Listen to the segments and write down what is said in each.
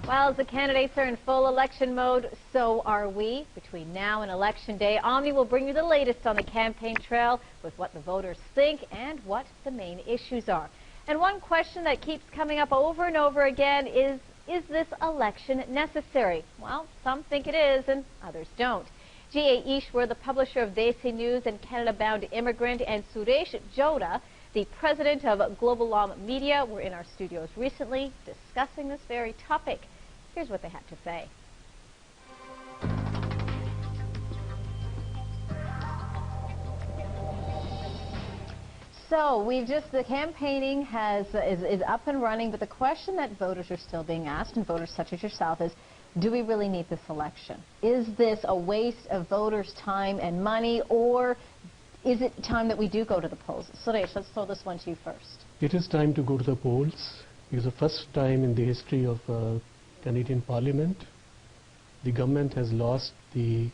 Well, as the candidates are in full election mode, so are we. Between now and Election Day, Omni will bring you the latest on the campaign trail with what the voters think and what the main issues are. And one question that keeps coming up over and over again is this election necessary? Well, some think it is and others don't. G.A. Easwar, the publisher of Desi News and Canada-bound immigrant, and Suresh, Jaura, the president of Globalom Media, were in our studios recently discussing this very topic. Here's what they had to say. So the campaigning is up and running, but the question that voters are still being asked, and voters such as yourself, is, do we really need this election? Is this a waste of voters' time and money, or is it time that we do go to the polls? Suresh, let's throw this one to you first. It is time to go to the polls. It is the first time in the history of Canadian Parliament the government has lost the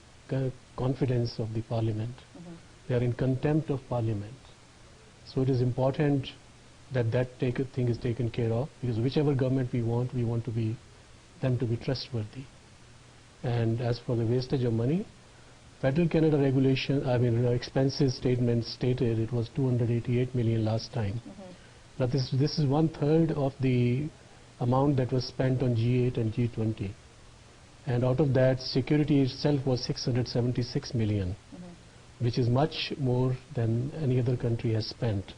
confidence of the Parliament. They are in contempt of Parliament. So it is important that thing is taken care of, because whichever government we want them to be trustworthy. And as for the wastage of money, Federal Canada regulation, expenses statement stated it was $288 million last time. But this is 1/3 of the amount that was spent on G8 and G20. And out of that, security itself was $676 million, which is much more than any other country has spent.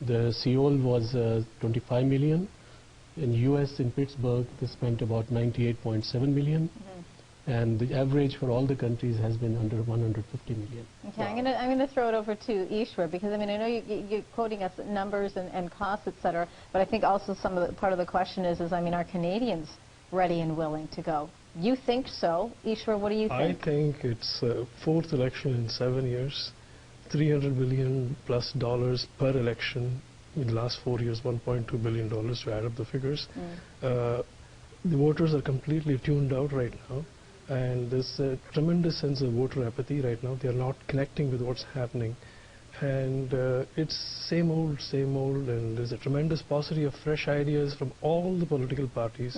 The Seoul was $25 million. In US, in Pittsburgh, they spent about $98.7 million. And the average for all the countries has been under $150 million. Okay, wow. I'm gonna throw it over to Easwar, because I know you're quoting us numbers and costs, etc. But I think also part of the question is are Canadians ready and willing to go? You think so, Easwar? What do you think? I think it's fourth election in 7 years, $300 billion plus per election. In the last 4 years, $1.2 billion to add up the figures. The voters are completely tuned out right now. And there's a tremendous sense of voter apathy right now. They are not connecting with what's happening. And it's same old, and there's a tremendous paucity of fresh ideas from all the political parties.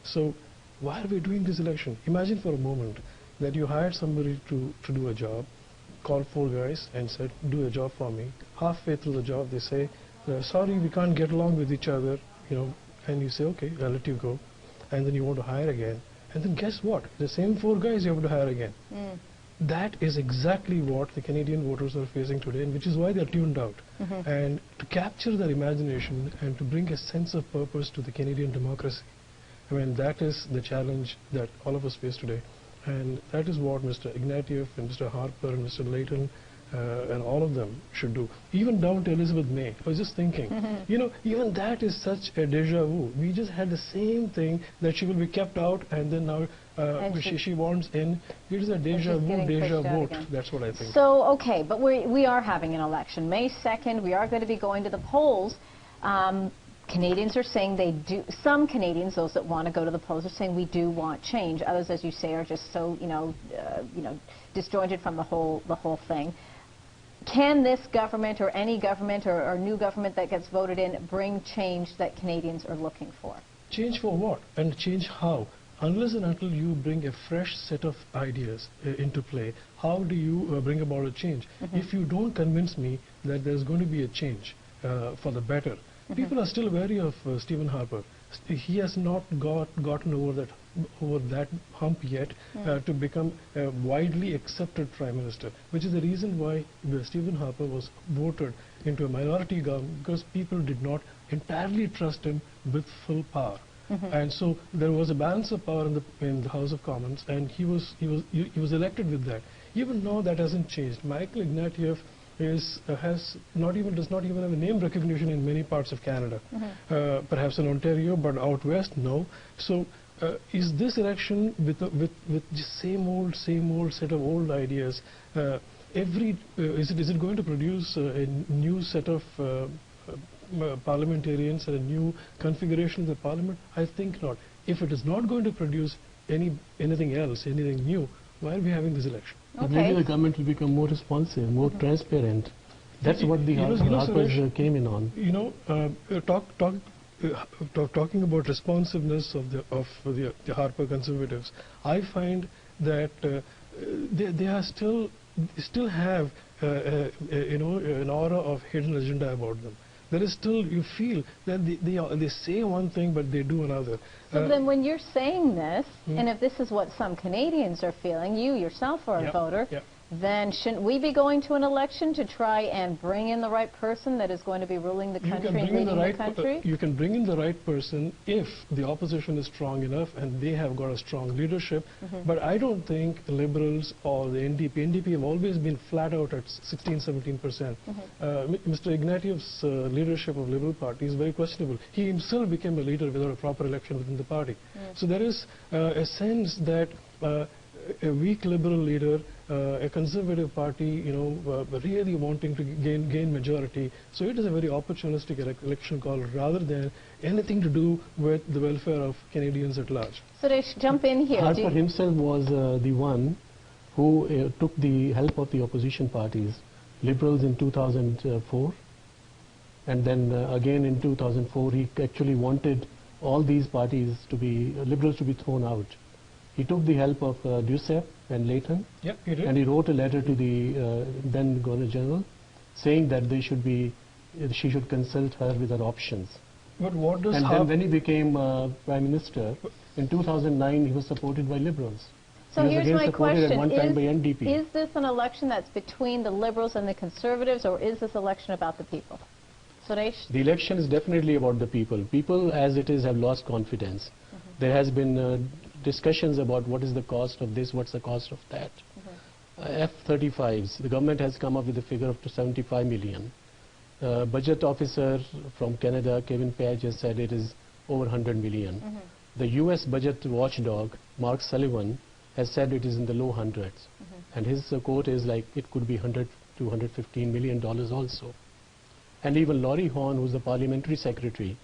So why are we doing this election? Imagine for a moment that you hired somebody to do a job, called 4 guys and said, do a job for me. Halfway through the job, they say, sorry, we can't get along with each other, and you say, okay, I'll let you go. And then you want to hire again. And then guess what? The same 4 guys you have to hire again. That is exactly what the Canadian voters are facing today, and which is why they're tuned out. And to capture their imagination and to bring a sense of purpose to the Canadian democracy, that is the challenge that all of us face today. And that is what Mr. Ignatieff and Mr. Harper and Mr. Layton and all of them should do. Even down to Elizabeth May. I was just thinking, even that is such a deja vu. We just had the same thing, that she will be kept out, and then now she wants in. It is a deja vote. That's what I think. So, okay, but we are having an election. May 2nd, we are going to be going to the polls. Canadians are saying they do. Some Canadians, those that want to go to the polls, are saying we do want change. Others, as you say, are just so disjointed from the whole thing. Can this government, or any government, or new government that gets voted in, bring change that Canadians are looking for? Change for what? And change how? Unless and until you bring a fresh set of ideas into play, how do you bring about a change? If you don't convince me that there's going to be a change for the better, people are still wary of Stephen Harper. He has not gotten over that hump yet to become a widely accepted Prime Minister, which is the reason why Stephen Harper was voted into a minority government, because people did not entirely trust him with full power. And so there was a balance of power in the House of Commons, and he was elected with that. Even now that hasn't changed. Michael Ignatieff does not even have a name recognition in many parts of Canada. Perhaps in Ontario, but out west, no. So is this election with just same old set of old ideas? Is it going to produce a new set of parliamentarians and a new configuration of the parliament? I think not. If it is not going to produce anything else, anything new, why are we having this election? But maybe the government will become more responsive, more transparent. That's what the Harpers came in on. talking about responsiveness of the Harper conservatives, I find that they are still have an aura of hidden agenda about them. There is still, you feel that they say one thing but they do another. So then when you're saying this, and if this is what some Canadians are feeling, you yourself are a voter, then shouldn't we be going to an election to try and bring in the right person that is going to be ruling the country and leading the country? You can bring in the right person if the opposition is strong enough and they have got a strong leadership. But I don't think Liberals or the NDP have always been flat out at 16-17%. Mr. Ignatieff's leadership of Liberal Party is very questionable. He himself became a leader without a proper election within the party. So there is a sense that a weak Liberal leader, a Conservative party, really wanting to gain majority. So it is a very opportunistic election call rather than anything to do with the welfare of Canadians at large. Suresh, jump in here. Harper himself was the one who took the help of the opposition parties, Liberals in 2004, and then again in 2004 he actually wanted all these parties to be, Liberals to be thrown out. He took the help of Duceppe and Layton, he did. And he wrote a letter to the then Governor General saying that she should consult her with her options. But what does and then when he became Prime Minister, in 2009 he was supported by Liberals. So here's my question, at one time by NDP. Is this an election that's between the Liberals and the Conservatives, or is this election about the people? Suresh? The election is definitely about the people. People, as it is, have lost confidence. There has been discussions about what is the cost of this, what's the cost of that. F-35s, the government has come up with a figure of 75 million. Budget officer from Canada, Kevin Page, has said it is over 100 million. The US budget watchdog, Mark Sullivan, has said it is in the low hundreds. And his quote is like, it could be 100 to 115 million dollars also. And even Laurie Horn, who's the parliamentary secretary,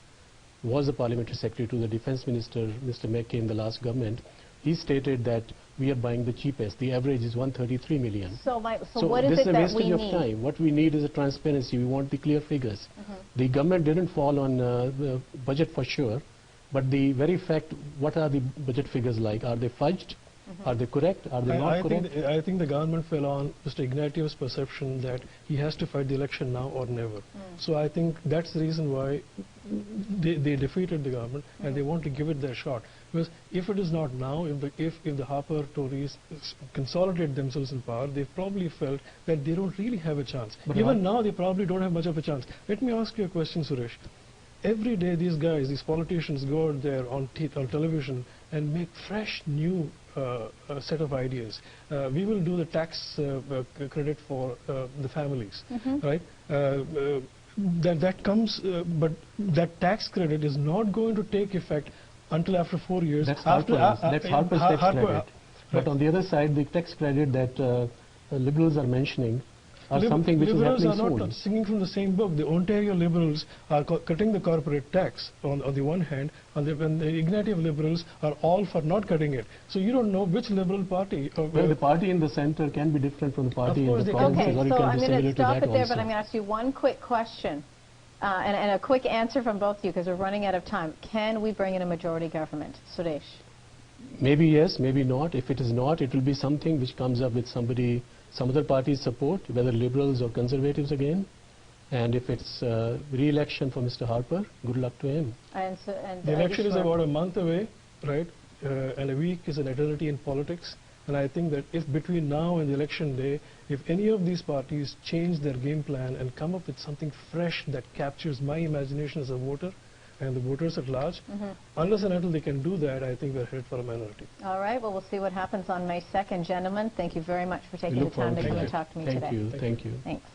was the parliamentary secretary to the defense minister, Mr. McKay, in the last government, he stated that we are buying the cheapest. The average is 133 million. So what is it that we need? This is a wastage of time. What we need is a transparency. We want the clear figures. The government didn't fall on the budget for sure, but the very fact, what are the budget figures like? Are they fudged? Are they correct? Are they not correct? I think the government fell on Mr. Ignatieff's perception that he has to fight the election now or never. So I think that's the reason why they defeated the government and they want to give it their shot. Because if it is not now, if the Harper Tories consolidate themselves in power, they probably felt that they don't really have a chance. But even now, they probably don't have much of a chance. Let me ask you a question, Suresh. Every day these guys, these politicians go out there on television and make fresh, new set of ideas. We will do the tax credit for the families, right? That comes, but that tax credit is not going to take effect until after 4 years. That's Harper's tax credit. But on the other side, the tax credit that Liberals are mentioning are something which Liberals is are happening not soon. singing from the same book. The Ontario Liberals are cutting the corporate tax on the one hand, and the Ignatieff Liberals are all for not cutting it. So you don't know which Liberal party. Well, the party in the center can be different from the party in the provinces, or it so can I'm be going similar to to stop that it there, also. but I'm going to ask you one quick question and a quick answer from both of you because we're running out of time. Can we bring in a majority government? Suresh? Maybe yes, maybe not. If it is not, it will be something which comes up with somebody, some other party's support, whether Liberals or Conservatives again. And if it's re-election for Mr. Harper, good luck to him. The election is about a month away, right? And a week is an eternity in politics. And I think that if between now and the election day, if any of these parties change their game plan and come up with something fresh that captures my imagination as a voter and the voters at large, unless and until they can do that, I think we're headed for a minority. All right. Well, we'll see what happens on May 2nd. Gentlemen, thank you very much for taking the time to come and talk to me today. Thank you. Thanks.